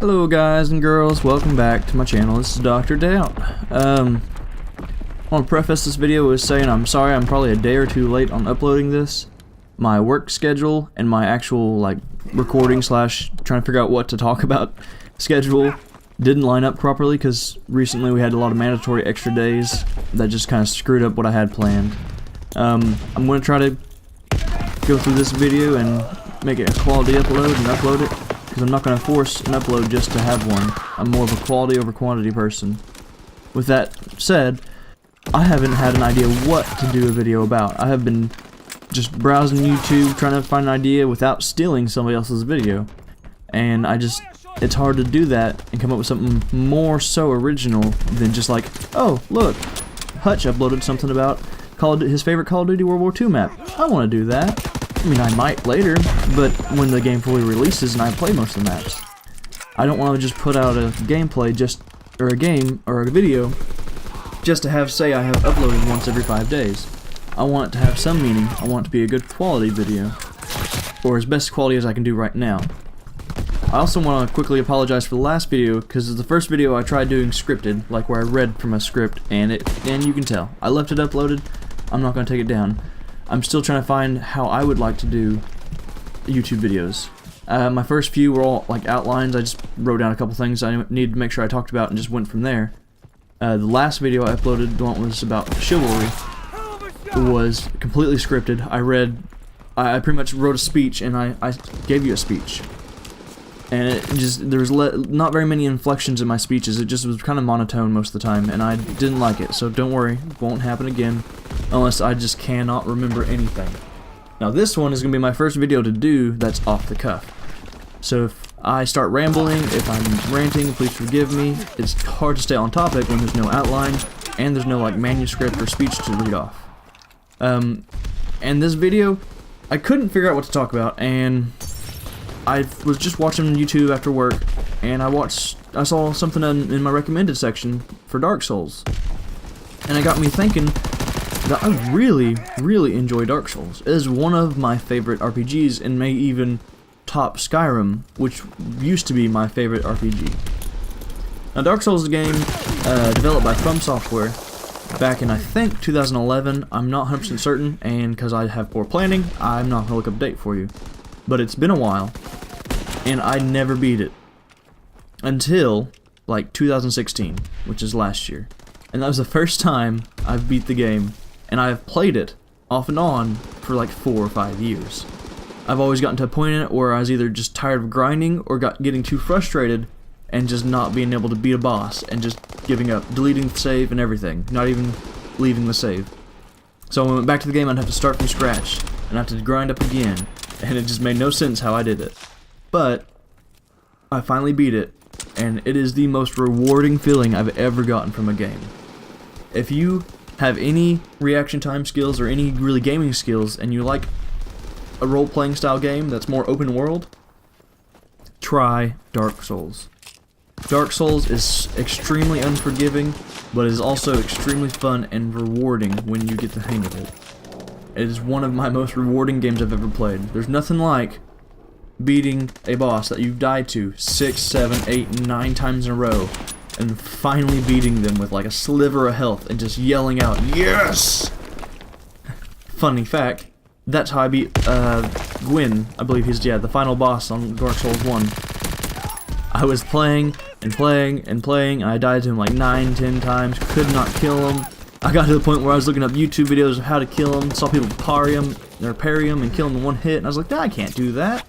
Hello guys and girls, welcome back to my channel. This is Dr. Doubt. I want to preface this video with saying I'm sorry I'm probably a day or two late on uploading this. My work schedule and my actual recording slash trying to figure out what to talk about schedule didn't line up properly because recently we had a lot of mandatory extra days that just kind of screwed up what I had planned. I'm going to try to go through this video and make it a quality upload and upload it, because I'm not going to force an upload just to have one. I'm more of a quality over quantity person. With that said, I haven't had an idea what to do a video about. I have been just browsing YouTube trying to find an idea without stealing somebody else's video. And it's hard to do that and come up with something more so original than just like, oh, look, Hutch uploaded something about his favorite Call of Duty World War II map. I want to do that. I mean, I might later, but when the game fully releases and I play most of the maps. I don't want to just put out a gameplay or a game or a video just to say I have uploaded once every 5 days. I want it to have some meaning. I want it to be a good quality video, or as best quality as I can do right now. I also want to quickly apologize for the last video, because the first video I tried doing scripted, like where I read from a script, and you can tell. I left it uploaded. I'm not going to take it down. I'm still trying to find how I would like to do YouTube videos. My first few were all outlines. I just wrote down a couple things I needed to make sure I talked about and just went from there. The last video I uploaded, the one was about chivalry, was completely scripted. I pretty much wrote a speech and I gave you a speech. And there was not very many inflections in my speeches. It just was kind of monotone most of the time, and I didn't like it. So don't worry, it won't happen again, unless I just cannot remember anything. Now this one is going to be my first video to do that's off the cuff. So if I start rambling, if I'm ranting, please forgive me. It's hard to stay on topic when there's no outline, and there's no manuscript or speech to read off. And this video, I couldn't figure out what to talk about, and I was just watching YouTube after work, and I saw something in my recommended section for Dark Souls, and it got me thinking that I really, really enjoy Dark Souls. It is one of my favorite RPGs, and may even top Skyrim, which used to be my favorite RPG. Now, Dark Souls is a game developed by From Software back in, I think, 2011. I'm not 100% certain, and because I have poor planning, I'm not going to look up a date for you. But it's been a while, and I never beat it until 2016, which is last year. And that was the first time I've beat the game, and I've played it off and on for 4 or 5 years. I've always gotten to a point in it where I was either just tired of grinding or getting too frustrated and just not being able to beat a boss and just giving up, deleting the save and everything, not even leaving the save. So when I went back to the game, I'd have to start from scratch and have to grind up again. And it just made no sense how I did it. But I finally beat it, and it is the most rewarding feeling I've ever gotten from a game. If you have any reaction time skills or any really gaming skills, and you like a role-playing style game that's more open world, try Dark Souls. Dark Souls is extremely unforgiving, but is also extremely fun and rewarding when you get the hang of it. It is one of my most rewarding games I've ever played. There's nothing like beating a boss that you've died to 6, 7, 8, 9 times in a row, and finally beating them with a sliver of health and just yelling out, "Yes!" Funny fact, that's how I beat Gwyn. I believe he's the final boss on Dark Souls 1. I was playing and playing and playing, and I died to him 9, 10 times, could not kill him. I got to the point where I was looking up YouTube videos of how to kill him, saw people parry him and kill him in one hit, and I was like, I can't do that.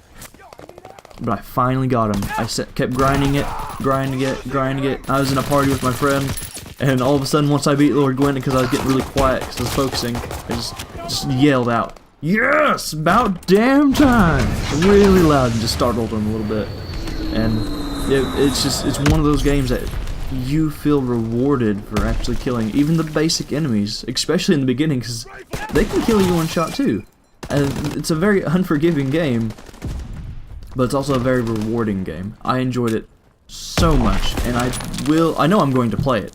But I finally got him. I kept grinding it. I was in a party with my friend, and all of a sudden, once I beat Lord Gwyn, because I was getting really quiet because I was focusing, I just yelled out, "Yes! About damn time!" Really loud, and just startled him a little bit. And it's one of those games that you feel rewarded for actually killing even the basic enemies, especially in the beginning, because they can kill you one shot too. And it's a very unforgiving game, but it's also a very rewarding game. I enjoyed it so much, and I know I'm going to play it.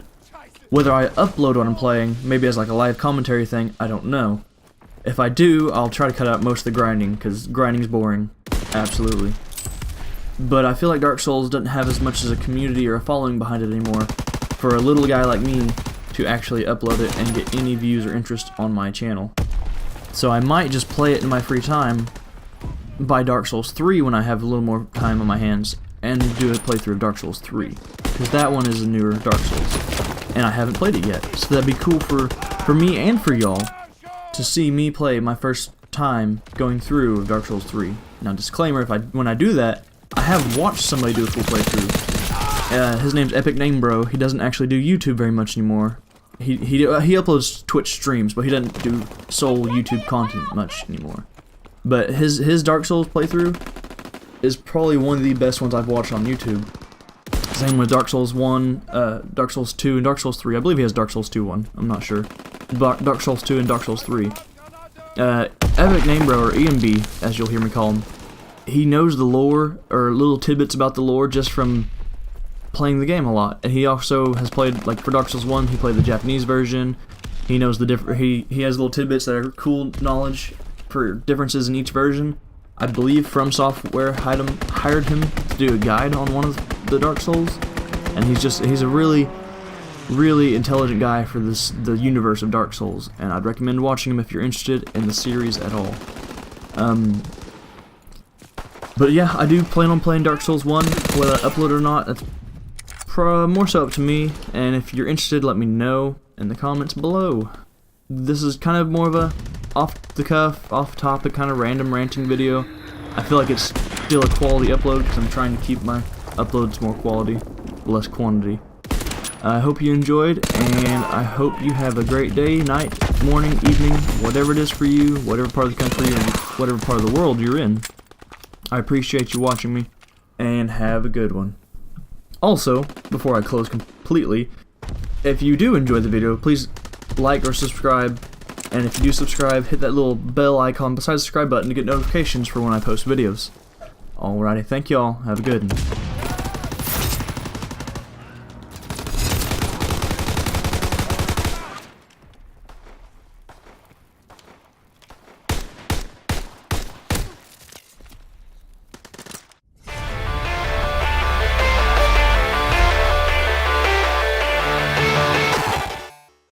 Whether I upload what I'm playing, maybe as a live commentary thing, I don't know. If I do, I'll try to cut out most of the grinding, because grinding is boring. Absolutely. but I feel like Dark Souls doesn't have as much as a community or a following behind it anymore for a little guy like me to actually upload it and get any views or interest on my channel. So I might just play it in my free time, buy Dark Souls 3 when I have a little more time on my hands, and do a playthrough of Dark Souls 3, because that one is a newer Dark Souls, and I haven't played it yet, so that'd be cool for me and for y'all to see me play my first time going through Dark Souls 3. Now, disclaimer, when I do that, I have watched somebody do a full playthrough. His name's Epic Name Bro. He doesn't actually do YouTube very much anymore. He uploads Twitch streams, but he doesn't do sole YouTube content much anymore. But his Dark Souls playthrough is probably one of the best ones I've watched on YouTube. Same with Dark Souls 1, Dark Souls 2, and Dark Souls 3. I believe he has Dark Souls 2 one. I'm not sure. Dark Souls 2 and Dark Souls 3. Epic Name Bro, or EMB, as you'll hear me call him, he knows the lore, or little tidbits about the lore, just from playing the game a lot. And he also has played, like for Dark Souls 1, he played the Japanese version. He knows the he has little tidbits that are cool knowledge for differences in each version. I believe From Software hired him to do a guide on one of the Dark Souls, and he's a really intelligent guy for the universe of Dark Souls, and I'd recommend watching him if you're interested in the series at all. But yeah, I do plan on playing Dark Souls 1, whether I upload it or not, that's more so up to me, and if you're interested, let me know in the comments below. This is kind of more of a off-the-cuff, off-topic, kind of random ranting video. I feel like it's still a quality upload, because I'm trying to keep my uploads more quality, less quantity. I hope you enjoyed, and I hope you have a great day, night, morning, evening, whatever it is for you, whatever part of the country and whatever part of the world you're in. I appreciate you watching me, and have a good one. Also, before I close completely, if you do enjoy the video, please like or subscribe, and if you do subscribe, hit that little bell icon beside the subscribe button to get notifications for when I post videos. Alrighty, thank y'all, have a good one.